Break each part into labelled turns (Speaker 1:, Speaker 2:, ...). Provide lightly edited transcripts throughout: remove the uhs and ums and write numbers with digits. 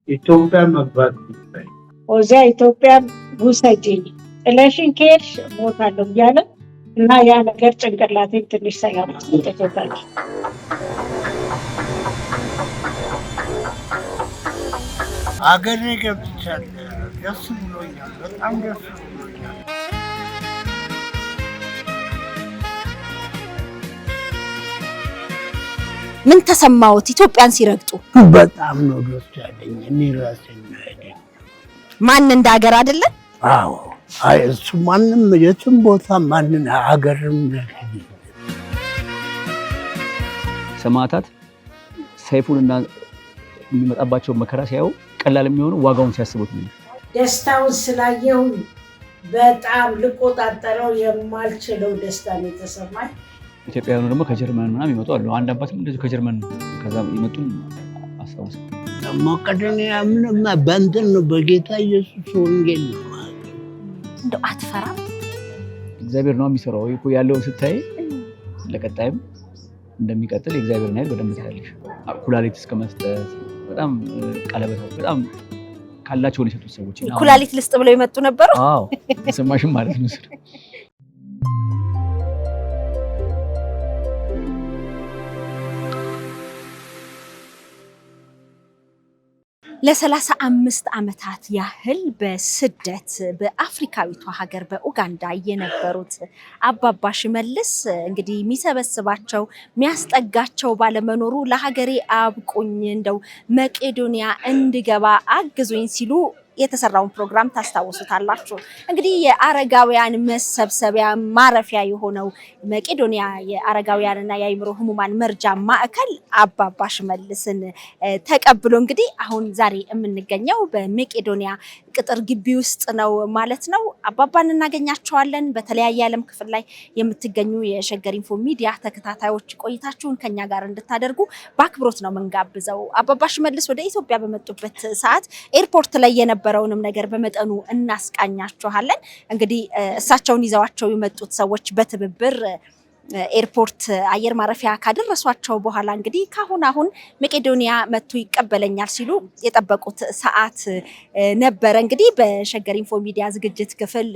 Speaker 1: ኢትዮጵያ መግባት ይችላል።
Speaker 2: ወዛ ኢትዮጵያ ውሰጂኝ ጥለሽኝ ከሄድሽ እሞታለሁ እያለ እና ያ ነገር ጭንቅላቴን ትንሽ ሰላም ሰጥቶታል።
Speaker 1: አገሬ ገብቻለሁ። ደስ ብሎኛል፣ በጣም ደስ ብሎኛል።
Speaker 3: ምን ተሰማዎት ኢትዮጵያን ሲረግጡ?
Speaker 1: በጣም ነው ደስ ያለኝ። እኔ ራሴ ነው ያለኝ።
Speaker 3: ማን እንደ ሀገር አይደለ?
Speaker 1: አዎ፣ አይ እሱ ማንም የትም ቦታ ማንን ሀገርም
Speaker 4: ሰማዕታት ሰይፉንና የሚመጣባቸው መከራ ሲያዩ ቀላል የሚሆነው ዋጋውን ሲያስቡት ነው።
Speaker 2: ደስታውን ስላየው በጣም ልቆጣጠረው የማልችለው ደስታ ነው የተሰማኝ።
Speaker 4: ኢትዮጵያውያኑ ደግሞ ከጀርመን ምናምን ይመጡ አሉ። አንድ አባትም እንደዚህ ከጀርመን ከዛ ይመጡ አስታውስ።
Speaker 1: መቄዶንያ ምንም በእንትን ነው በጌታ ኢየሱስ ወንጌል ነው።
Speaker 3: እንደው አትፈራም?
Speaker 4: እግዚአብሔር ነው የሚሰራው እኮ ያለውን ስታይ ለቀጣይም እንደሚቀጥል የእግዚአብሔርን ኃይል በደንብ ታያለሽ። ኩላሊት እስከ መስጠት በጣም ቀለበት በጣም ካላቸው ነው የሰጡት ሰዎች።
Speaker 3: ኩላሊት ልስጥ ብለው የመጡ ነበሩ።
Speaker 4: አዎ ሰማሽም ማለት ነው።
Speaker 3: ለ35 ዓመታት ያህል በስደት በአፍሪካዊቷ ሀገር በኡጋንዳ የነበሩት አባባ ሽመልስ እንግዲህ የሚሰበስባቸው የሚያስጠጋቸው ባለመኖሩ ለሀገሬ አብቁኝ እንደው መቄዶንያ እንድገባ አግዙኝ ሲሉ የተሰራውን ፕሮግራም ታስታውሱታላችሁ። እንግዲህ የአረጋውያን መሰብሰቢያ ማረፊያ የሆነው መቄዶንያ የአረጋውያንና የአእምሮ ህሙማን መርጃ ማዕከል አባባ ሽመልስን ተቀብሎ እንግዲህ አሁን ዛሬ የምንገኘው በመቄዶንያ ቅጥር ግቢ ውስጥ ነው ማለት ነው። አባባን እናገኛቸዋለን። በተለያየ ዓለም ክፍል ላይ የምትገኙ የሸገር ኢንፎ ሚዲያ ተከታታዮች ቆይታችሁን ከኛ ጋር እንድታደርጉ በአክብሮት ነው መንጋብዘው። አባባ ሽመልስ ወደ ኢትዮጵያ በመጡበት ሰዓት ኤርፖርት ላይ የነበረውንም ነገር በመጠኑ እናስቃኛችኋለን። እንግዲህ እሳቸውን ይዘዋቸው የመጡት ሰዎች በትብብር ኤርፖርት አየር ማረፊያ ካደረሷቸው በኋላ እንግዲህ አሁን መቄዶንያ መጥቶ ይቀበለኛል ሲሉ የጠበቁት ሰዓት ነበረ። እንግዲህ በሸገር ኢንፎ ሚዲያ ዝግጅት ክፍል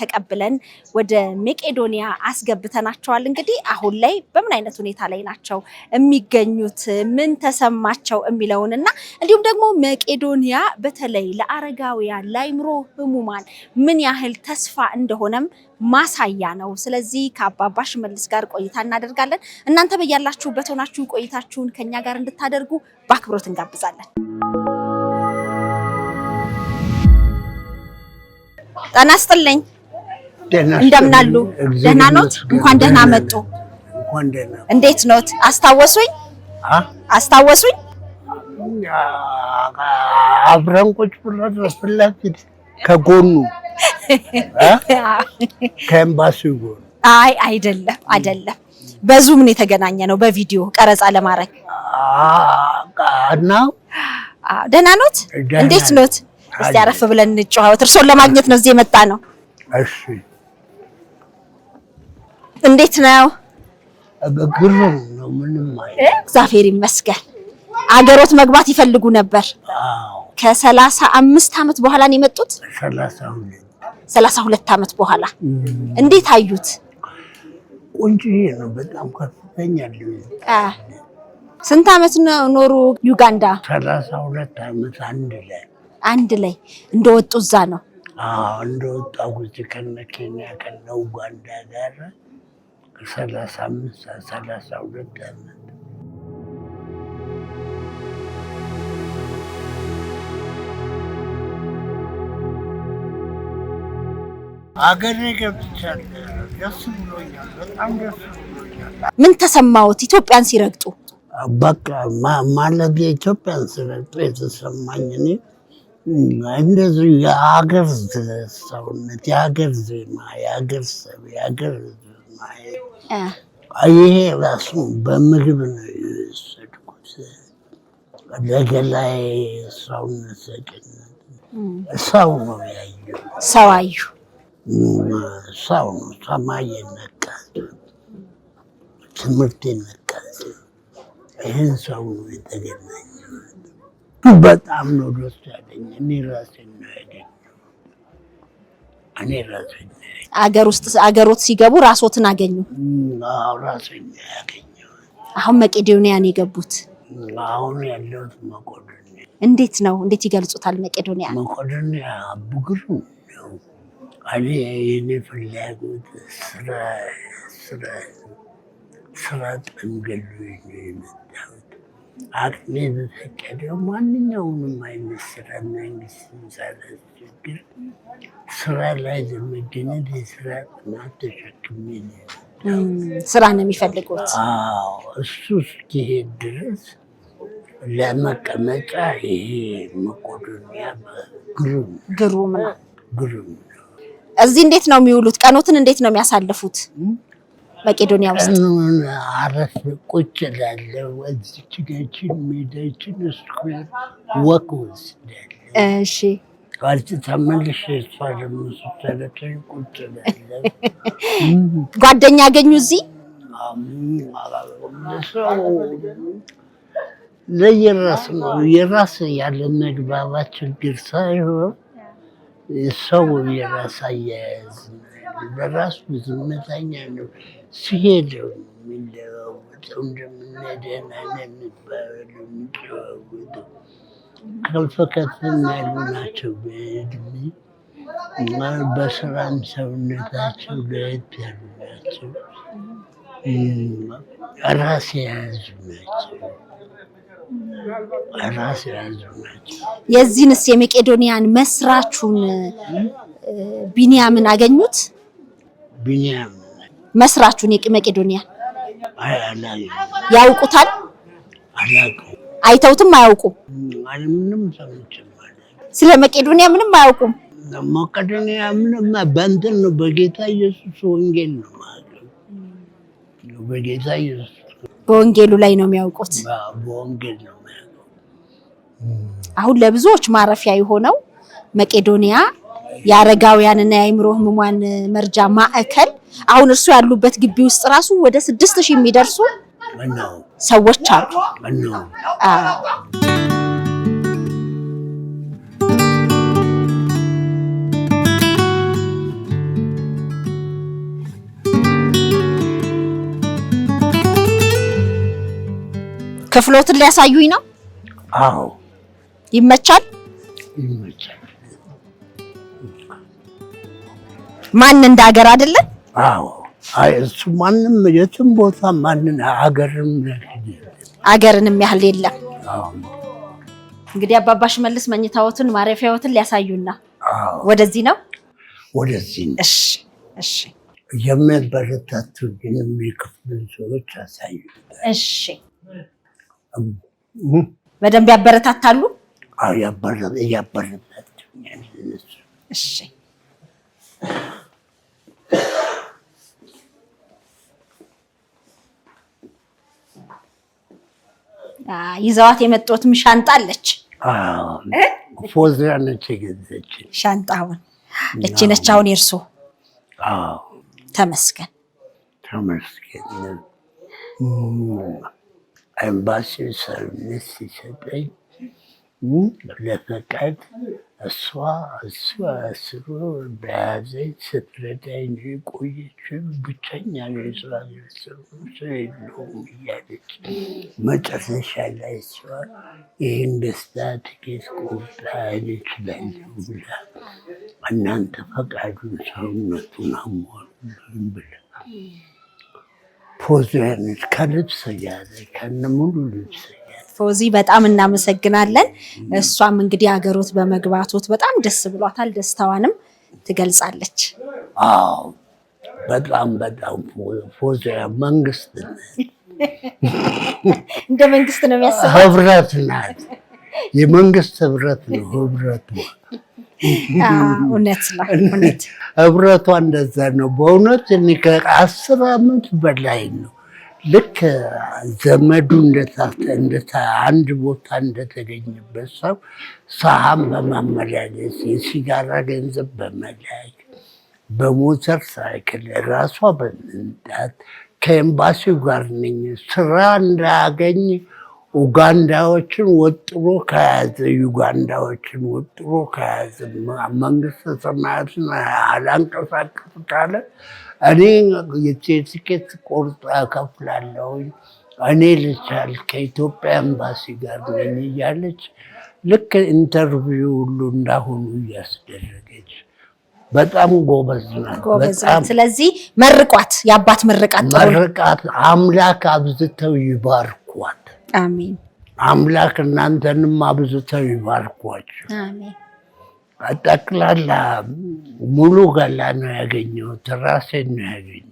Speaker 3: ተቀብለን ወደ መቄዶንያ አስገብተናቸዋል። እንግዲህ አሁን ላይ በምን አይነት ሁኔታ ላይ ናቸው የሚገኙት፣ ምን ተሰማቸው የሚለውንና እንዲሁም ደግሞ መቄዶንያ በተለይ ለአረጋውያን ለአእምሮ ህሙማን ምን ያህል ተስፋ እንደሆነም ማሳያ ነው። ስለዚህ ከአባባ ሽመልስ ጋር ቆይታ እናደርጋለን። እናንተ በያላችሁበት ሆናችሁ ቆይታችሁን ከኛ ጋር እንድታደርጉ በአክብሮት እንጋብዛለን። ጤና ይስጥልኝ። እንደምን አሉ? ደህና ኖት? እንኳን ደህና መጡ። እንዴት ኖት? አስታወሱኝ?
Speaker 1: አብረን ቁጭ ብለን በፊት ከጎኑ ከኤምባሲው ጎን።
Speaker 3: አይ አይደለም፣ በዙም ነው የተገናኘ ነው፣ በቪዲዮ ቀረጻ ለማድረግ እና ደህና ኖት? እንዴት ኖት? እስቲ አረፍ ብለን እንጨዋወት። እርሶን ለማግኘት ነው እዚህ የመጣ ነው።
Speaker 1: እሺ
Speaker 3: እንዴት ነው?
Speaker 1: ግሩም ነው። ምንም አይደል።
Speaker 3: እግዚአብሔር ይመስገን። አገሮት መግባት ይፈልጉ ነበር?
Speaker 1: አዎ።
Speaker 3: ከ35 ዓመት በኋላ ነው የመጡት? 32 ዓመት በኋላ። እንዴት አዩት?
Speaker 1: ቆንጆ ነው። በጣም ከፍተኛ ነው።
Speaker 3: ስንት ዓመት ነው ኖሩ ዩጋንዳ?
Speaker 1: 32 ዓመት አንድ ላይ
Speaker 3: እንደወጡ እዛ ነው?
Speaker 1: አዎ እንደወጣው እዚህ ከነ ኬንያ ከነ ኡጋንዳ ጋር 32 ዓመት። አገሬ ገብቻለሁ። ደስ ብሎኛል፣ በጣም ደስ ብሎኛል።
Speaker 3: ምን ተሰማዎት ኢትዮጵያን ሲረግጡ?
Speaker 1: በቃ ማለት የኢትዮጵያን ሲረግጡ የተሰማኝ እኔ እንደዚህ የሀገር ሰውነት፣ የሀገር ዜማ፣ የሀገር ሰብ፣ የሀገር ማየት ይሄ ራሱ በምግብ ነው የወሰድኩት። ለገላይ ሰውነት ሰጭነት ሰው ነው ያየው።
Speaker 3: ሰው አዩ።
Speaker 1: ሰው ነው። ሰማይ የነካት ትምህርት የነካት ይህን ሰው ነው የተገናኘው። በጣም ነው ደስ ያለኝ። እኔ ራሴን ነው ያገኘሁት።
Speaker 3: አገሮት ሲገቡ ራስዎትን አገኙ?
Speaker 1: አዎ ራሴን ነው ያገኘሁት።
Speaker 3: አሁን መቄዶንያን የገቡት?
Speaker 1: አሁን ያለሁት መቄዶንያ።
Speaker 3: እንዴት ይገልጹታል መቄዶንያ?
Speaker 1: መቄዶንያ ቡግሩ ነው። እኔ ፍላጎት ስራ ጠምገሉኝ ነው የመጣሁት። አቅሜ በፈቀደው ማንኛውንም አይነት ስራ መንግስት ሳላስቸግር ስራ ላይ ለመገኘት የስራ ጥናት ተሸክሜ ነው።
Speaker 3: ስራ ነው የሚፈልጉት?
Speaker 1: አዎ እሱ እስኪሄድ ድረስ ለመቀመጫ ይሄ መቄዶንያ ግሩም ነው።
Speaker 3: እዚህ እንዴት ነው የሚውሉት? ቀኖትን እንዴት ነው የሚያሳልፉት? መቄዶንያ ውስጥ
Speaker 1: አረፍ ቁጭ እላለሁ። እዚች ጋችን ሜዳችን ስኩዌር ወክ ወስዳለሁ።
Speaker 3: እሺ
Speaker 1: ካልሲ ተመልሼ እሷ ደግሞ ስትለቀኝ ቁጭ እላለሁ።
Speaker 3: ጓደኛ አገኙ እዚህ?
Speaker 1: ሰው ለየራስ ነው። የራስ ያለ መግባባት ችግር ሳይሆን ሰው የራስ አያያዝ በራሱ ዝምተኛ ነው። ሲሄደው የሚለዋወጠው እንደምንደናነን የሚባለው የሚለዋወጠው ከፍ ከፍም ያሉ ናቸው በእድሜ በስራም ሰውነታቸው ለየት ያሉ ናቸው። ራስ የያዙ ናቸው።
Speaker 3: የዚህንስ የመቄዶንያን መስራቹን ቢኒያምን አገኙት?
Speaker 1: ቢኒያም
Speaker 3: መስራቹን የመቄዶንያን
Speaker 1: ያውቁታል?
Speaker 3: አላውቅም። አይተውትም አያውቁም?
Speaker 1: ምንም ሰምቼም አላውቅም።
Speaker 3: ስለ መቄዶንያ ምንም አያውቁም?
Speaker 1: መቄዶንያ ምንም በእንትን ነው በጌታ ኢየሱስ ወንጌል ነው የማውቀው። በጌታ ኢየሱስ
Speaker 3: በወንጌሉ ላይ ነው የሚያውቁት?
Speaker 1: በወንጌል ነው የሚያውቀው።
Speaker 3: አሁን ለብዙዎች ማረፊያ የሆነው መቄዶንያ የአረጋውያንና የአእምሮ ህሙማን መርጃ ማዕከል አሁን እርሱ ያሉበት ግቢ ውስጥ ራሱ ወደ 6000 የሚደርሱ ሰዎች አሉ። ክፍሎትን ሊያሳዩኝ ነው?
Speaker 1: አዎ
Speaker 3: ይመቻል? ማን እንደ ሀገር አይደለ?
Speaker 1: አዎ እሱ ማንም የትም ቦታ ማንን
Speaker 3: ሀገርንም ያህል የለም። እንግዲህ አባባ ሽመልስ መኝታዎትን ማረፊያዎትን ሊያሳዩና ወደዚህ ነው?
Speaker 1: ወደዚህ ነው።
Speaker 3: እሺ
Speaker 1: የሚያበረታቱ ግን የሚከፍሉ ሰዎች አሳዩ።
Speaker 3: እሺ በደንብ ያበረታታሉ?
Speaker 1: አዎ ያበረታቱኛል።
Speaker 3: እሺ ይዘዋት የመጣሁት ሻንጣ አለች።
Speaker 1: ፎዝራ ነች የገዛችኝ
Speaker 3: ሻንጣውን። እቺ ነች አሁን የእርሶ? ተመስገን።
Speaker 1: ኤምባሲው ሰርቪስ ሲሰጠኝ ለፈቃድ እሷ አስሮ በያዘኝ ስትረዳኝ ቆየችም። ብቸኛ ነው የስራ ሰው የለውም እያለች መጨረሻ ላይ እሷ ይህን ደስታ ትኬት ቆርጣ እችላለሁ ብላ እናንተ ፈቃዱን ሰውነቱን አሟሉልኝ ብላ ፎዚያኖች ከልብስ ጋር ከነሙሉ ልብስ
Speaker 3: ፎዚ በጣም እናመሰግናለን። እሷም እንግዲህ ሀገሮት በመግባቶት በጣም ደስ ብሏታል። ደስታዋንም ትገልጻለች።
Speaker 1: አዎ በጣም ፎዚያ መንግስት
Speaker 3: እንደ መንግስት ነው የሚያስበው።
Speaker 1: ህብረት ናት። የመንግስት ህብረት ነው ህብረቱ።
Speaker 3: እውነት ነው።
Speaker 1: ህብረቷ እንደዛ ነው። በእውነት እኔ ከ10 ዓመት በላይ ነው ልክ ዘመዱ አንድ ቦታ እንደተገኘበት ሰው ሰሃን በማመላለስ የሲጋራ ገንዘብ በመላክ በሞተር ሳይክል ራሷ በመንዳት ከኤምባሲው ጋር ነኝ ስራ እንዳገኝ ኡጋንዳዎችን ወጥሮ ከያዘ ዩጋንዳዎችን ወጥሮ ከያዘ መንግስተ ሰማያትን አላንቀሳቀስ ካለ እኔ የቲኬት ቆርጣ እከፍላለሁ፣ እኔ ልቻል ከኢትዮጵያ ኤምባሲ ጋር ነኝ እያለች ልክ ኢንተርቪው ሁሉ እንዳሁኑ እያስደረገች በጣም ጎበዝ ናት።
Speaker 3: ስለዚህ መርቋት፣ የአባት ምርቃት
Speaker 1: አምላክ አብዝተው ይባርኳት።
Speaker 3: አሜን።
Speaker 1: አምላክ እናንተንም አብዝተው ይባርኳቸው።
Speaker 3: አሜን።
Speaker 1: ጠቅላላ ሙሉ ገላ ነው ያገኘሁት፣ ራሴን ነው ያገኘሁት።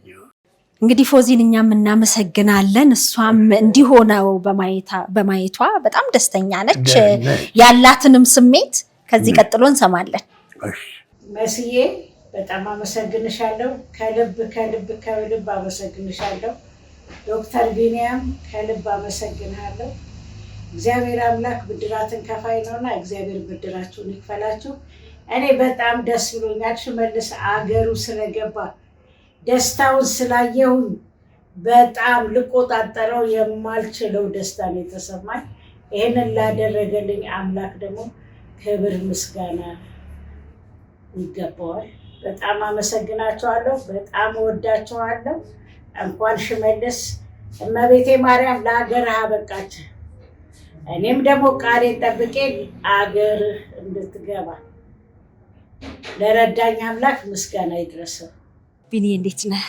Speaker 3: እንግዲህ ፎዚን እኛም እናመሰግናለን። እሷም እንዲሆነው በማየቷ በጣም ደስተኛ ነች። ያላትንም ስሜት ከዚህ ቀጥሎ እንሰማለን።
Speaker 2: መስዬ በጣም አመሰግንሻለሁ። ከልብ ከልብ ከልብ አመሰግንሻለሁ። ዶክተር ቢኒያም ከልብ አመሰግናለሁ። እግዚአብሔር አምላክ ብድራትን ከፋይ ነውና እግዚአብሔር ብድራችሁን ይክፈላችሁ። እኔ በጣም ደስ ብሎኛል። ሽመልስ አገሩ ስለገባ ደስታውን ስላየሁኝ በጣም ልቆጣጠረው የማልችለው ደስታ ነው የተሰማኝ። ይህንን ላደረገልኝ አምላክ ደግሞ ክብር ምስጋና ይገባዋል። በጣም አመሰግናቸዋለሁ። በጣም እወዳቸዋለሁ። እንኳን ሽመልስ እመቤቴ ማርያም ለሀገርህ አበቃች። እኔም ደግሞ ቃሌን ጠብቄ አገርህ እንድትገባ ለረዳኝ አምላክ ምስጋና ይድረሰው።
Speaker 3: ቢኒ እንዴት ነህ?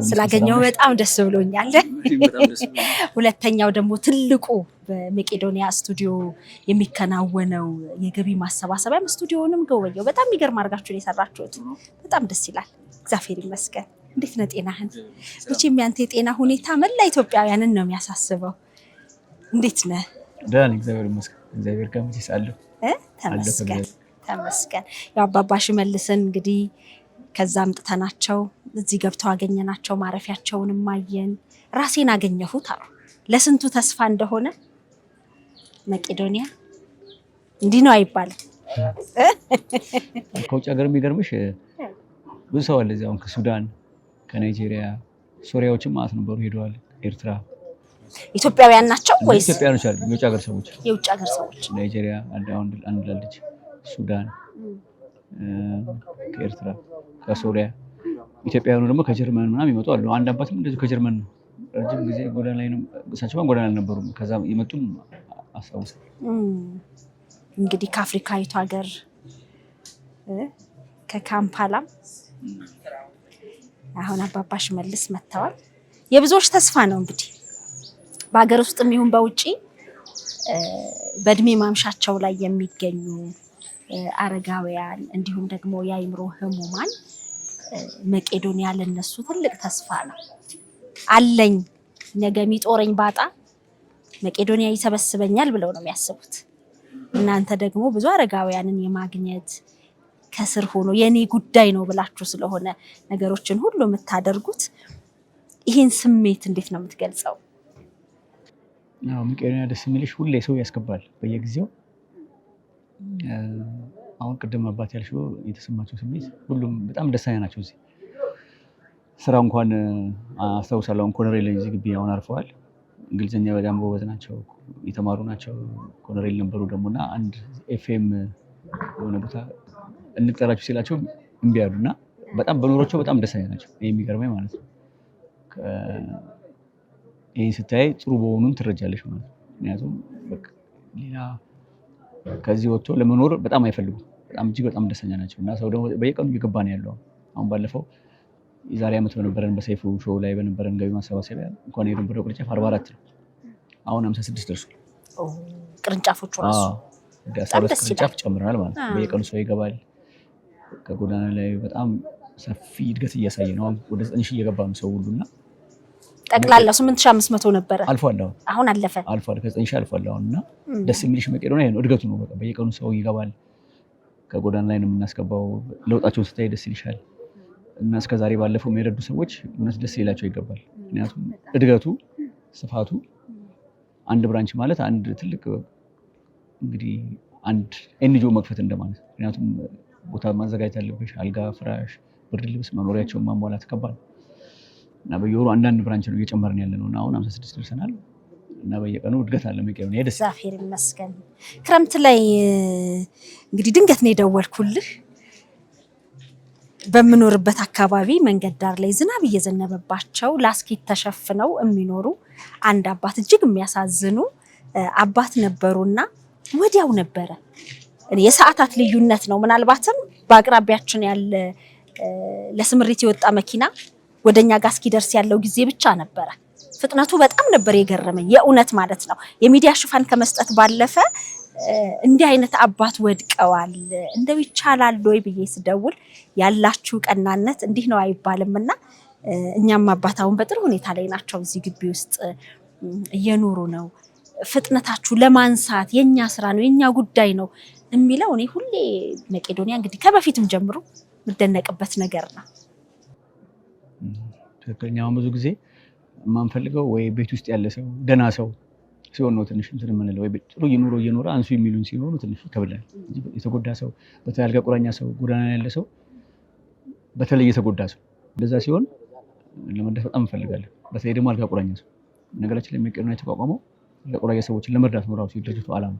Speaker 3: ስላገኘው በጣም ደስ ብሎኛል። ሁለተኛው ደግሞ ትልቁ በመቄዶንያ ስቱዲዮ የሚከናወነው የገቢ ማሰባሰቢያም ስቱዲዮንም ገወየው። በጣም የሚገርም አድርጋችሁ ነው የሰራችሁት። በጣም ደስ ይላል። እግዚአብሔር ይመስገን። እንዴት ነህ? ጤናህን? መቼም ያንተ የጤና ሁኔታ መላ ኢትዮጵያውያንን ነው የሚያሳስበው። እንዴት ነህ?
Speaker 4: ደህና ነኝ፣ እግዚአብሔር ይመስገን። እግዚአብሔር ጋር መቼስ አለሁ።
Speaker 3: ተመስገን። ያው አባባ ሽመልስን እንግዲህ ከዛ አምጥተናቸው እዚህ ገብተው አገኘናቸው። ማረፊያቸውንም አየን። ራሴን አገኘሁት አሉ። ለስንቱ ተስፋ እንደሆነ መቄዶንያ እንዲህ ነው አይባልም።
Speaker 4: ከውጭ ሀገር የሚገርምሽ ብዙ ሰው አለ እዚህ አሁን ከሱዳን፣ ከናይጄሪያ፣ ሶሪያዎችም ማለት ነበሩ ሄደዋል። ኤርትራ
Speaker 3: ኢትዮጵያውያን ናቸው ወይስ
Speaker 4: ኢትዮጵያውያኖች አሉ? የውጭ ሀገር ሰዎች።
Speaker 3: የውጭ ሀገር ሰዎች
Speaker 4: ናይጄሪያ አንድ ላለች፣ ሱዳን፣ ከኤርትራ፣ ከሶሪያ፣ ኢትዮጵያውያኑ ደግሞ ከጀርመን ምናምን ይመጡ አሉ። አንድ አባትም እንደዚሁ ከጀርመን ነው። ረጅም ጊዜ ጎዳና ላይ ነው። እሳቸው ጎዳና አልነበሩም። ከዛ የመጡም አስታውሳለሁ።
Speaker 3: እንግዲህ ከአፍሪካዊቱ ሀገር ከካምፓላ አሁን አባባ ሽመልስ መጥተዋል። የብዙዎች ተስፋ ነው እንግዲህ በሀገር ውስጥም ይሁን በውጪ በእድሜ ማምሻቸው ላይ የሚገኙ አረጋውያን እንዲሁም ደግሞ የአእምሮ ህሙማን መቄዶንያ ለነሱ ትልቅ ተስፋ ነው። አለኝ ነገ የሚጦረኝ ባጣ መቄዶንያ ይሰበስበኛል ብለው ነው የሚያስቡት። እናንተ ደግሞ ብዙ አረጋውያንን የማግኘት ከስር ሆኖ የኔ ጉዳይ ነው ብላችሁ ስለሆነ ነገሮችን ሁሉ የምታደርጉት፣ ይህን ስሜት እንዴት ነው የምትገልጸው?
Speaker 4: መቄዶንያ ደስ የሚልሽ ሁሌ ሰው ያስገባል በየጊዜው። አሁን ቅድም አባት ያልሽው የተሰማቸው ስሜት ሁሉም በጣም ደስተኛ ናቸው። እዚህ ስራ እንኳን አስታውሳለሁ። አሁን ኮሎኔል እዚህ ግቢ አሁን አርፈዋል። እንግሊዝኛ በጣም ጎበዝ ናቸው፣ የተማሩ ናቸው። ኮሎኔል ነበሩ ደግሞና አንድ ኤፍኤም የሆነ ቦታ እንቅጠራችሁ ሲላቸው እምቢ አሉና በጣም በኑሯቸው በጣም ደስተኛ ናቸው። ይሄ የሚገርመኝ ማለት ነው። ይሄን ስታይ ጥሩ በሆኑን ትረጃለሽ ማለት ነው። ምክንያቱም በቃ ሌላ ከዚህ ወጥቶ ለመኖር በጣም አይፈልጉም። በጣም እጅግ በጣም ደስተኛ ናቸው እና ሰው ደግሞ በየቀኑ እየገባ ነው ያለው። አሁን ባለፈው የዛሬ ዓመት በነበረን በሰይፉ ሾው ላይ በነበረን ገቢ ማሰባሰቢያ እንኳን የነበረው ቅርንጫፍ 44 ነው። አሁን 56 ደርሷል።
Speaker 3: ቅርንጫፎቹ ራሱ
Speaker 4: ቅርንጫፍ ጨምረናል ማለት ነው። በየቀኑ ሰው ይገባል። ከጎዳና ላይ በጣም ሰፊ እድገት እያሳየ ነው። ወደ 9000 እየገባ ነው ሰው ሁሉና
Speaker 3: ጠቅላላው 8500 ነበረ።
Speaker 4: አልፏል።
Speaker 3: አሁን አለፈ።
Speaker 4: ከ9000 አልፏል አሁንና ደስ የሚልሽ መቄዶንያ ነው እድገቱ ነው። በቃ በየቀኑ ሰው ይገባል። ከጎዳና ላይ ነው የምናስገባው። ለውጣቸውን ስታይ ደስ ይልሻል። እና እስከዛሬ ባለፈው የሚረዱ ሰዎች እውነት ደስ ይላቸው ይገባል። ምክንያቱም እድገቱ፣ ስፋቱ አንድ ብራንች ማለት አንድ ትልቅ እንግዲህ አንድ ኤንጂኦ መክፈት እንደማለት። ምክንያቱም ቦታ ማዘጋጀት አለብሽ። አልጋ፣ ፍራሽ፣ ብርድ ልብስ፣ መኖሪያቸውን ማሟላት ከባድ እና በየወሩ አንዳንድ ብራንች ነው እየጨመርን ያለ ነው እና አሁን 56 ደርሰናል። እና በየቀኑ እድገት አለ መቄዶንያ ደስ
Speaker 3: እግዚአብሔር ይመስገን። ክረምት ላይ እንግዲህ ድንገት ነው የደወልኩልህ። በምኖርበት አካባቢ መንገድ ዳር ላይ ዝናብ እየዘነበባቸው ላስኪት ተሸፍነው የሚኖሩ አንድ አባት እጅግ የሚያሳዝኑ አባት ነበሩና ወዲያው ነበረ የሰዓታት ልዩነት ነው ምናልባትም በአቅራቢያችን ያለ ለስምሪት የወጣ መኪና ወደኛ ጋር እስኪደርስ ያለው ጊዜ ብቻ ነበረ። ፍጥነቱ በጣም ነበር የገረመኝ የእውነት ማለት ነው። የሚዲያ ሽፋን ከመስጠት ባለፈ እንዲህ አይነት አባት ወድቀዋል እንደው ይቻላል ወይ ብዬ ስደውል ያላችሁ ቀናነት እንዲህ ነው አይባልምና እኛም አባታውን በጥሩ ሁኔታ ላይ ናቸው እዚህ ግቢ ውስጥ እየኖሩ ነው። ፍጥነታችሁ ለማንሳት የኛ ስራ ነው የኛ ጉዳይ ነው የሚለው እኔ ሁሌ መቄዶንያ እንግዲህ ከበፊትም ጀምሮ ምደነቅበት ነገር ነው።
Speaker 4: ትክክለኛው ብዙ ጊዜ ማንፈልገው ወይ ቤት ውስጥ ያለ ሰው ደና ሰው ሲሆን ነው ትንሽ እንትን የምንለው ወይ ጥሩ እየኖረ አንሱ የሚሉን ሲሆኑ ትንሽ ይከብዳል። የተጎዳ ሰው በተለይ አልጋ ቁራኛ ሰው ጎዳና ያለ ሰው በተለይ የተጎዳ ሰው እንደዛ ሲሆን ለመርዳት በጣም እንፈልጋለን። በተለይ ደግሞ አልጋ ቁራኛ ሰው ነገራችን ላይ መቄዶንያ የተቋቋመው አልጋ ቁራኛ ሰዎችን ለመርዳት ነው ራሱ የድርጅቱ ዓላማ።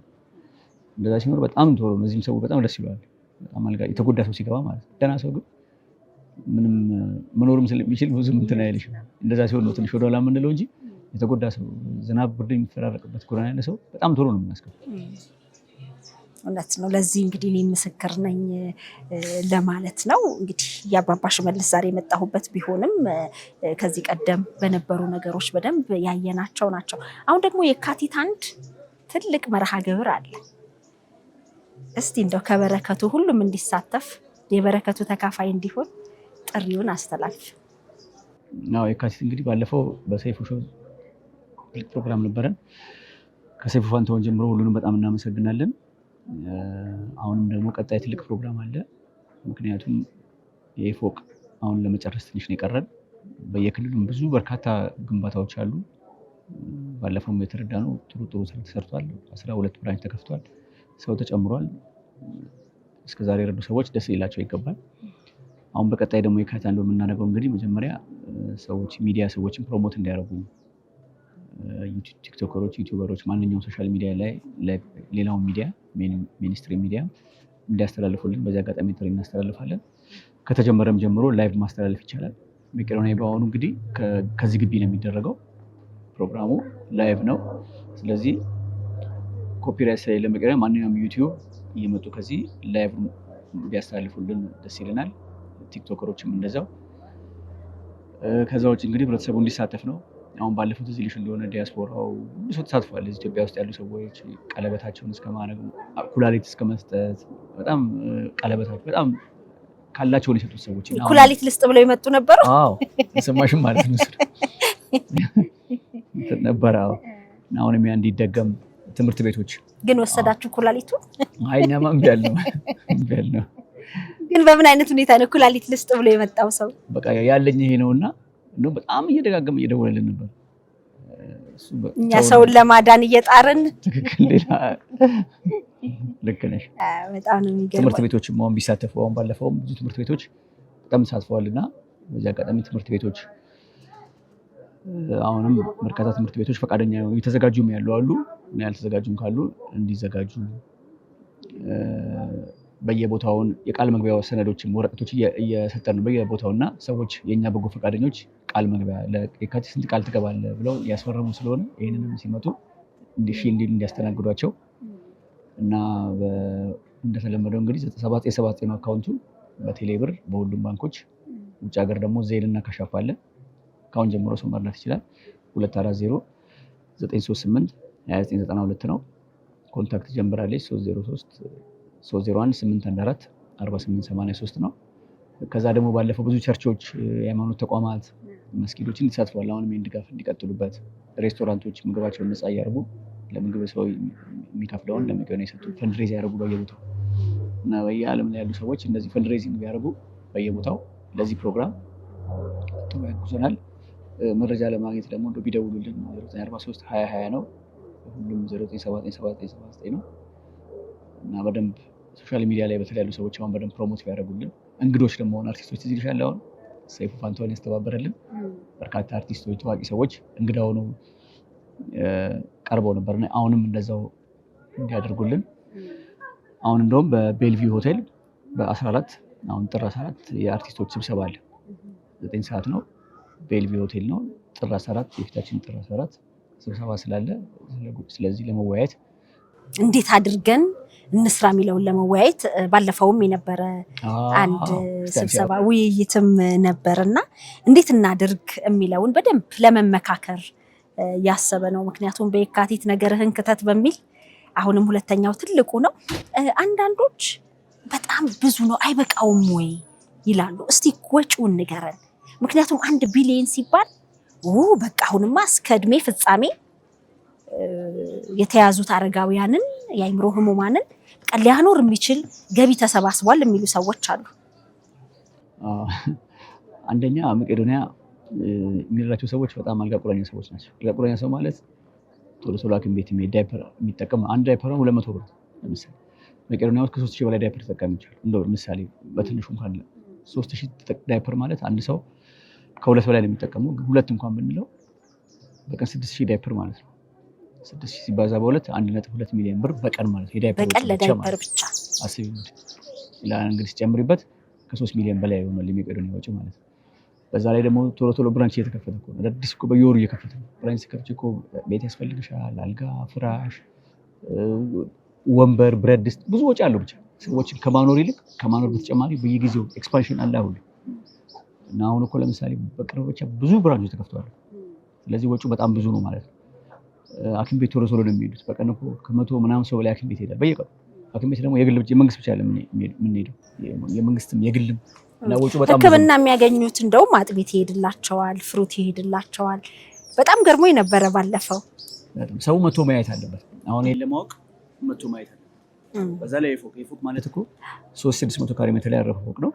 Speaker 4: እንደዛ ሲሆን በጣም ቶሎ ነው እዚህም ሰው በጣም ደስ ይለዋል። በጣም አልጋ የተጎዳ ሰው ሲገባ ማለት ነው። ደና ሰው ግን ምንም መኖርም ስለሚችል ብዙም እንትን አይልሽም። እንደዛ ሲሆን ነው ትንሽ ወደኋላ የምንለው እንጂ የተጎዳ ሰው ዝናብ ብርድ የሚፈራረቅበት ጎዳና ያለ ሰው በጣም ቶሎ ነው የምናስገባው።
Speaker 3: እውነት ነው። ለዚህ እንግዲህ እኔ ምስክር ነኝ ለማለት ነው። እንግዲህ የአባባ ሽመልስ ዛሬ የመጣሁበት ቢሆንም ከዚህ ቀደም በነበሩ ነገሮች በደንብ ያየናቸው ናቸው። አሁን ደግሞ የካቲት 1 ትልቅ መርሃ ግብር አለ። እስቲ እንደው ከበረከቱ ሁሉም እንዲሳተፍ የበረከቱ ተካፋይ እንዲሆን ጥሪውን አስተላልፍ።
Speaker 4: ነው የካቲት እንግዲህ ባለፈው በሰይፉ ሾው ፕሮግራም ነበረን። ከሰይፉ ፋንታሁን ጀምሮ ሁሉንም በጣም እናመሰግናለን። አሁንም ደግሞ ቀጣይ ትልቅ ፕሮግራም አለ። ምክንያቱም የፎቅ አሁን ለመጨረስ ትንሽ ነው የቀረን። በየክልሉም ብዙ በርካታ ግንባታዎች አሉ። ባለፈውም የተረዳነው ጥሩ ስራ ተሰርቷል። 12 ብራንች ተከፍቷል። ሰው ተጨምሯል። እስከዛሬ የረዱ ሰዎች ደስ ሊላቸው ይገባል። አሁን በቀጣይ ደግሞ የካቲት አንዱ የምናደርገው እንግዲህ መጀመሪያ ሰዎች ሚዲያ ሰዎችን ፕሮሞት እንዲያደርጉ ቲክቶከሮች፣ ዩቲዩበሮች ማንኛውም ሶሻል ሚዲያ ላይ ሌላው ሚዲያ ሚኒስትሪ ሚዲያ እንዲያስተላልፉልን በዚህ አጋጣሚ ጥሪ እናስተላልፋለን። ከተጀመረም ጀምሮ ላይቭ ማስተላለፍ ይቻላል። መቄዶንያ በአሁኑ እንግዲህ ከዚህ ግቢ ነው የሚደረገው። ፕሮግራሙ ላይቭ ነው። ስለዚህ ኮፒራይት ስለሌለ መቄዶንያ ማንኛውም ዩቲዩብ እየመጡ ከዚህ ላይቭ ቢያስተላልፉልን ደስ ይለናል። ቲክቶከሮችም እንደዛው። ከዛ ውጭ እንግዲህ ህብረተሰቡ እንዲሳተፍ ነው። አሁን ባለፈው እዚህ ልሽ እንደሆነ ዲያስፖራው ብዙ ሰው ተሳትፏል። ኢትዮጵያ ውስጥ ያሉ ሰዎች ቀለበታቸውን እስከ ማድረግ ኩላሊት እስከ መስጠት በጣም ቀለበታቸው በጣም ካላቸው ነው የሰጡት ሰዎች።
Speaker 3: ኩላሊት ልስጥ ብለው የመጡ ነበሩ።
Speaker 4: አዎ ሰማሽም ማለት ነው ነበር። አሁንም ያ እንዲደገም ትምህርት ቤቶች
Speaker 3: ግን ወሰዳችሁ ኩላሊቱ?
Speaker 4: አይ እኛማ እምቢ አልነው።
Speaker 3: ግን በምን አይነት ሁኔታ ነው ኩላሊት ልስጥ ብሎ የመጣው ሰው?
Speaker 4: በቃ ያለኝ ይሄ ነውና ነው በጣም እየደጋገመ እየደወለልን ነበር።
Speaker 3: እኛ ሰውን ለማዳን እየጣርን
Speaker 4: ትክክል። ሌላ ልክ ነሽ።
Speaker 3: በጣም ነው የሚገርመው።
Speaker 4: ትምህርት ቤቶችም አሁን ቢሳተፉ አሁን ባለፈውም ብዙ ትምህርት ቤቶች በጣም ተሳትፈዋልና በዚህ አጋጣሚ ትምህርት ቤቶች አሁንም በርካታ ትምህርት ቤቶች ፈቃደኛ የተዘጋጁም ያሉ አሉ እና ያልተዘጋጁም ካሉ እንዲዘጋጁ በየቦታውን የቃል መግቢያ ሰነዶችም ወረቀቶች እየሰጠን ነው በየቦታውና ሰዎች የኛ በጎ ፈቃደኞች ቃል መግቢያ ለየካቲት ስንት ቃል ትገባለህ ብለው ያስፈረሙ ስለሆነ ይሄንንም ሲመጡ እንዲያስተናግዷቸው እና እንደተለመደው እንግዲህ 9779 ነው አካውንቱ በቴሌ ብር በሁሉም ባንኮች። ውጭ ሀገር ደግሞ ዜልና ካሻፍ አለ። ካሁን ጀምሮ ሰው መርዳት ይችላል። 240 938 2992 ነው። ኮንታክት ጀምራለች 303 301 814 4883 ነው። ከዛ ደግሞ ባለፈው ብዙ ቸርቾች፣ የሃይማኖት ተቋማት፣ መስጊዶች እንዲሳትፏል። አሁንም ይህን ድጋፍ እንዲቀጥሉበት ሬስቶራንቶች ምግባቸውን ነፃ እያደረጉ ለምግብ ሰው የሚከፍለውን ለመቄዶንያ የሰጡ ፈንድሬዝ ያደርጉ በየቦታው እና በየዓለም ላይ ያሉ ሰዎች እንደዚህ ፈንድሬዚንግ ቢያደርጉ በየቦታው ለዚህ ፕሮግራም ጥሩ ያግዙናል። መረጃ ለማግኘት ደግሞ እንደው ቢደውሉልን 0943 2020 ነው። ሁሉም 09797979 ነው እና በደንብ ሶሻል ሚዲያ ላይ በተለያዩ ሰዎች አሁን በደንብ ፕሮሞት ቢያደርጉልን። እንግዶች ደግሞ አርቲስቶች እዚህ ይሻላል። አሁን ሰይፉ ፋንታሁን ያስተባበረልን በርካታ አርቲስቶች ታዋቂ ሰዎች እንግዳ ሆነው ቀርበው ነበርና አሁንም እንደዛው እንዲያደርጉልን አሁን እንደውም በቤልቪው ሆቴል በ14 አሁን ጥር 14 የአርቲስቶች ስብሰባ አለ 9 ሰዓት ነው ቤልቪው ሆቴል ነው ጥር 14 የፊታችን ጥር 14 ስብሰባ ስላለ ስለዚህ ለመወያየት
Speaker 3: እንዴት አድርገን እንስራ የሚለውን ለመወያየት ባለፈውም የነበረ አንድ ስብሰባ ውይይትም ነበርና እንዴት እናድርግ የሚለውን በደንብ ለመመካከር ያሰበ ነው ምክንያቱም በየካቲት ነገርህን ክተት በሚል አሁንም ሁለተኛው ትልቁ ነው አንዳንዶች በጣም ብዙ ነው አይበቃውም ወይ ይላሉ እስቲ ወጪውን ንገረን ምክንያቱም 1 ቢሊዮን ሲባል በቃ አሁንማ እስከ እድሜ ፍጻሜ የተያዙት አረጋውያንን የአይምሮ ህሙማንን ሊያኖር የሚችል ገቢ ተሰባስቧል የሚሉ ሰዎች አሉ
Speaker 4: አንደኛ መቄዶንያ የሚረዳቸው ሰዎች በጣም አልጋ ቁራኛ ሰዎች ናቸው አልጋ ቁራኛ ሰው ማለት ቶሎ ሐኪም ቤት ዳይፐር የሚጠቀም አንድ ዳይፐር 200 ብር ለምሳሌ መቄዶንያ ውስጥ ከ3000 በላይ ዳይፐር ተጠቃሚዎች አሉ እንደው ምሳሌ በትንሹ እንኳን 3000 ዳይፐር ማለት አንድ ሰው ከሁለት በላይ ነው የሚጠቀመው ሁለት እንኳን ብንለው በቀን 6000 ዳይፐር ማለት ነው 6000 ሲባዛ በሁለት 1.2 ሚሊዮን ብር በቀን ማለት
Speaker 3: ለዳይፐር ብቻ
Speaker 4: አስቢ እንግዲህ ሲጨምርበት ከ3 ሚሊዮን በላይ ይሆናል ለመቄዶንያ ወጪ ማለት ነው በዛ ላይ ደግሞ ቶሎ ብራንች እየተከፈተ ነው አዲስ እኮ በየወሩ እየከፈተ ነው ብራንች ሲከፈት እኮ ቤት ያስፈልግሻል አልጋ ፍራሽ ወንበር ብረት ድስት ብዙ ወጪ አለው ብቻ ሰዎች ከማኖር በተጨማሪ በየጊዜው ኤክስፓንሽን አለ አሁን እና አሁን እኮ ለምሳሌ በቅርብ ብቻ ብዙ ብራንቾች ተከፍተዋል ስለዚህ ወጪው በጣም ብዙ ነው ማለት ነው ሐኪም ቤት ቶሎ ነው የሚሄዱት በቀን እኮ ከመቶ ምናምን ሰው በላይ ሐኪም ቤት ይሄዳል በየቀኑ ሐኪም ቤት ደግሞ የመንግስት ብቻ አይደለም የምንሄደው የመንግስትም የግልም እና ወጪው በጣም
Speaker 3: ሕክምና የሚያገኙት እንደውም አጥቢት ይሄድላቸዋል ፍሩት ይሄድላቸዋል በጣም ገርሞኝ ነበረ ባለፈው
Speaker 4: ሰው መቶ ማየት አለበት አሁን ለማወቅ መቶ ማየት አለበት በዛ ላይ የፎቅ ማለት እኮ 3600 ካሬ ሜትር ላይ ያረፈ ፎቅ ነው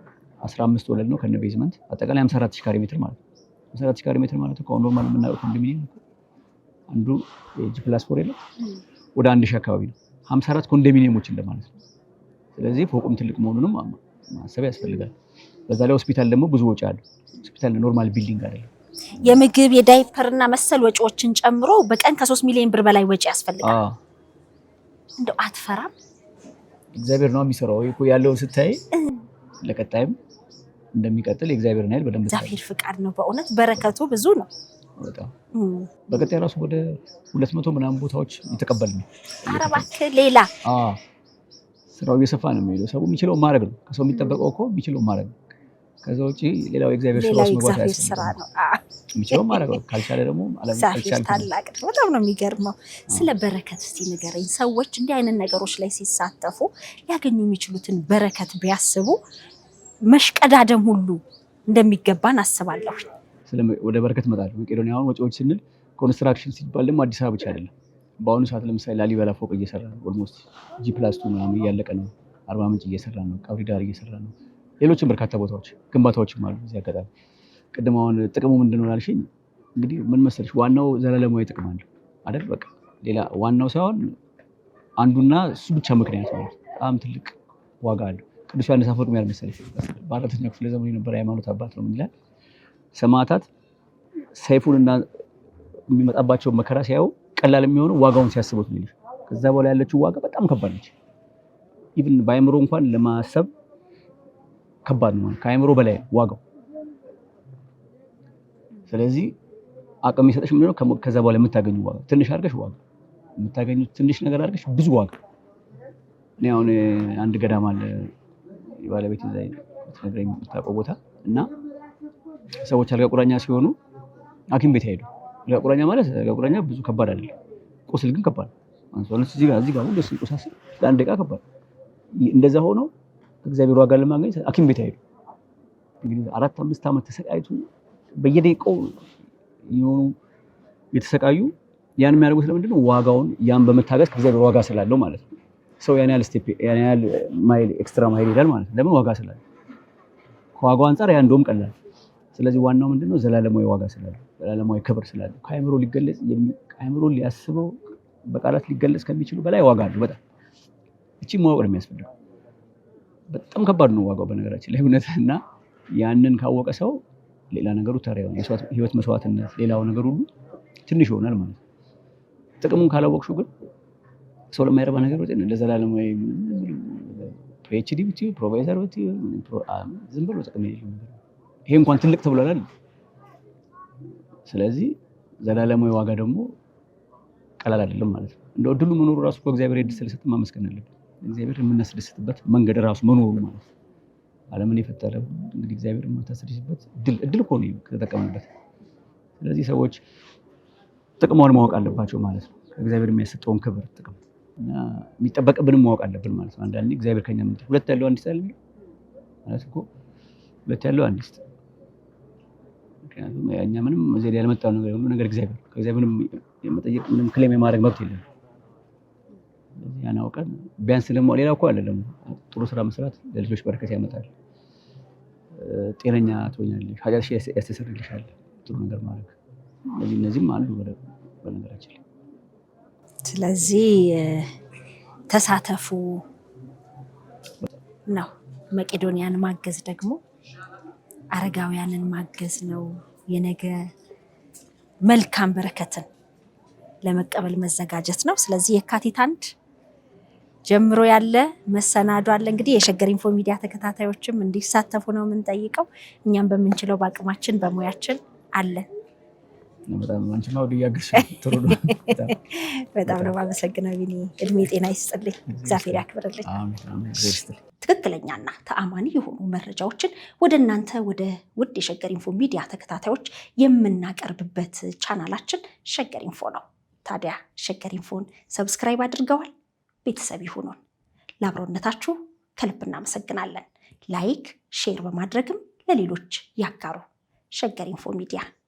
Speaker 4: 15 ወለል ነው ከነ ቤዝመንት አጠቃላይ 54000 ካሬ ሜትር ማለት 54000 ካሬ ሜትር ማለት እኮ ኖርማል የምናየው ኮንዶሚኒየም አንዱ G+4 የለም ወደ 1000 አካባቢ ነው 54 ኮንዶሚኒየሞች እንደማለት ነው ስለዚህ ፎቁም ትልቅ መሆኑንም ማሰብ ያስፈልጋል በዛ ላይ ሆስፒታል ደግሞ ብዙ ወጪ አለው ሆስፒታል ኖርማል ቢልዲንግ አይደለም
Speaker 3: የምግብ የዳይፐርና መሰል ወጪዎችን ጨምሮ በቀን ከ3 ሚሊዮን ብር በላይ ወጪ ያስፈልጋል እንደው አትፈራም
Speaker 4: እግዚአብሔር ነው የሚሰራው እኮ ያለው ስታይ ለቀጣይም እንደሚቀጥል የእግዚአብሔር ናይል በደንብ
Speaker 3: እግዚአብሔር ፍቃድ ነው በእውነት በረከቱ ብዙ ነው
Speaker 4: በጣም በቀጣይ ራሱ ወደ 200 ምናምን ቦታዎች ይተቀበልኝ
Speaker 3: አረባክ ሌላ
Speaker 4: ስራው እየሰፋ ነው የሚሄደው ሰው የሚችለው ማድረግ ነው ከሰው የሚጠበቀው እኮ የሚችለው ማድረግ ነው ከዛ ውጪ ሌላው የእግዚአብሔር ስራ ነው የሚችለው ማድረግ ነው ካልቻለ ደግሞ
Speaker 3: አላልቻለ ታላቅ በጣም ነው የሚገርመው ስለ በረከት እስቲ ንገረኝ ሰዎች እንዲህ አይነት ነገሮች ላይ ሲሳተፉ ሊያገኙ የሚችሉትን በረከት ቢያስቡ መሽቀዳደም ሁሉ እንደሚገባን አስባለሁ
Speaker 4: ወደ በረከት መጣለው መቄዶንያውን ወጪዎች ስንል ኮንስትራክሽን ሲባል ደግሞ አዲስ አበባ ብቻ አይደለም በአሁኑ ሰዓት ለምሳሌ ላሊበላ ፎቅ እየሰራ ነው ኦልሞስት G+2 ምናምን እያለቀ ነው አርባ ምንጭ እየሰራ ነው ቀብሪ ዳር እየሰራ ነው ሌሎችም በርካታ ቦታዎች ግንባታዎችም አሉ እዚህ አጋጣሚ ቅድም አሁን ጥቅሙ ምንድነው አልሽኝ እንግዲህ ምን መሰለሽ ዋናው ዘላለማዊ ጥቅም አለው አይደል በቃ ሌላ ዋናው ሳይሆን አንዱና እሱ ብቻ ምክንያት ነው በጣም ትልቅ ዋጋ አለው ቅዱስ ዮሐንስ አፈወርቅ ምን መሰለሽ በአራተኛው ክፍለ ዘመን የነበረ ሃይማኖት አባት ነው ምን ይላል ሰማዕታት ሰይፉንና የሚመጣባቸው መከራ ሲያዩ ቀላል የሚሆነው ዋጋውን ሲያስቡት ነው ከዛ በኋላ ያለችው ዋጋ በጣም ከባድ ነች ኢቭን በአይምሮ እንኳን ለማሰብ ከባድ ነው ከአይምሮ በላይ ዋጋው ስለዚህ አቅም ይሰጥሽ ምንድነው ከዛ በኋላ የምታገኙ ዋጋ ትንሽ አድርገሽ ዋጋ የምታገኙ ትንሽ ነገር አድርገሽ ብዙ ዋጋ እኔ አሁን አንድ ገዳም አለ ባለቤት እዛይ ተነግረኝ የምታውቀው ቦታ እና ሰዎች አልጋ ቁራኛ ሲሆኑ ሐኪም ቤት ሄዱ አልጋ ቁራኛ ማለት አልጋ ቁራኛ ብዙ ከባድ አይደለም ቁስል ግን ከባድ አንሶልስ እዚህ ጋር ሁሉ ሲቆሳስ ለአንድ ደቂቃ ከባድ እንደዛ ሆኖ እግዚአብሔር ዋጋ ለማግኘት ሐኪም ቤት ሄዱ እንግዲህ 4-5 አመት ተሰቃይቱ በየደቂቃው የሆኑ የተሰቃዩ ያን የሚያደርጉት ለምንድነው ዋጋውን ያን በመታገስ ከእግዚአብሔር ዋጋ ስላለው ማለት ነው ሰው ያን ያህል ስቴፕ ያን ያህል ማይል ኤክስትራ ማይል ይላል ማለት ነው ለምን ዋጋ ስላለው ከዋጋው አንፃር ያ እንደውም ቀላል ስለዚህ ዋናው ምንድነው ዘላለማዊ ዋጋ ስላለው ዘላለማዊ ክብር ስላለው ከአይምሮ ሊገለጽ አይምሮ ሊያስበው በቃላት ሊገለጽ ከሚችሉ በላይ ዋጋ አለው በጣም እቺ ማወቅ ነው የሚያስፈልገው በጣም ከባድ ነው ዋጋው በነገራችን ላይ እውነትና ያንን ካወቀ ሰው ሌላ ነገሩ ታሪያው ህይወት መስዋዕትነት ሌላው ነገር ሁሉ ትንሽ ይሆናል ማለት ነው ጥቅሙን ካላወቅሽው ግን ሰው ለማይረባ ነገር ወጥ ለዘላለም ወይ PhD ብትይ ፕሮፌሰር ብትይ ዝም ብሎ ጥቅም የሌለው ነገር ይሄ እንኳን ትልቅ ተብሏል። ስለዚህ ዘላለማዊ ዋጋ ደግሞ ቀላል አይደለም ማለት ነው። እንደው እድሉ መኖሩ ራሱ በእግዚአብሔር እድል ስለሰጠን ማመስገን አለብን። እግዚአብሔር የምናስደስትበት መንገድ ራሱ መኖሩ ማለት ነው። ዓለምን የፈጠረ እንግዲህ እግዚአብሔር የምታስደስትበት እድል እኮ ነው ከተጠቀምንበት። ስለዚህ ሰዎች ጥቅሙን ማወቅ አለባቸው ማለት ነው። እግዚአብሔር የሚያሰጠውን ክብር ጥቅም እና የሚጠበቅብንም ማወቅ አለብን ማለት ነው። አንዳንዴ እግዚአብሔር ከኛ ምን ሁለት ያለው አንድ ይስጣል ማለት እኮ ሁለት ያለው አንድ ይስጥ። ምክንያቱም እኛ ምንም እዚህ ያልመጣው ነገር ሁሉ ነገር እግዚአብሔር ከእግዚአብሔር የመጠየቅ ምንም ክሌም የማድረግ መብት የለም። ያን አውቀን ቢያንስ ደግሞ ሌላ እኮ አለ ደግሞ ጥሩ ስራ መስራት ለልጆች በረከት ያመጣል። ጤነኛ ትሆኛለሽ፣ ሀጃሽ ያስተሰርልሻል፣ ጥሩ ነገር ማድረግ እነዚህም አሉ በነገራችን ላይ።
Speaker 3: ስለዚህ ተሳተፉ ነው። መቄዶንያን ማገዝ ደግሞ አረጋውያንን ማገዝ ነው። የነገ መልካም በረከትን ለመቀበል መዘጋጀት ነው። ስለዚህ የካቲት 1 ጀምሮ ያለ መሰናዶ አለ። እንግዲህ የሸገር ኢንፎ ሚዲያ ተከታታዮችም እንዲሳተፉ ነው የምንጠይቀው። እኛም በምንችለው በአቅማችን በሙያችን አለን።
Speaker 4: በጣም አንቺማ ወደ ያገርሽ ጥሩ ነው።
Speaker 3: በጣም ነው የማመሰግነው ቢኒ። እድሜ ጤና ይስጥልኝ፣ እግዚአብሔር ያክብርልኝ። ትክክለኛና ተአማኒ የሆኑ መረጃዎችን ወደ እናንተ ወደ ውድ የሸገር ኢንፎ ሚዲያ ተከታታዮች የምናቀርብበት ቻናላችን ሸገር ኢንፎ ነው። ታዲያ ሸገር ኢንፎን ሰብስክራይብ አድርገዋል? ቤተሰብ ይሁኑን። ለአብሮነታችሁ ከልብ እናመሰግናለን። ላይክ፣ ሼር በማድረግም ለሌሎች ያጋሩ። ሸገር ኢንፎ ሚዲያ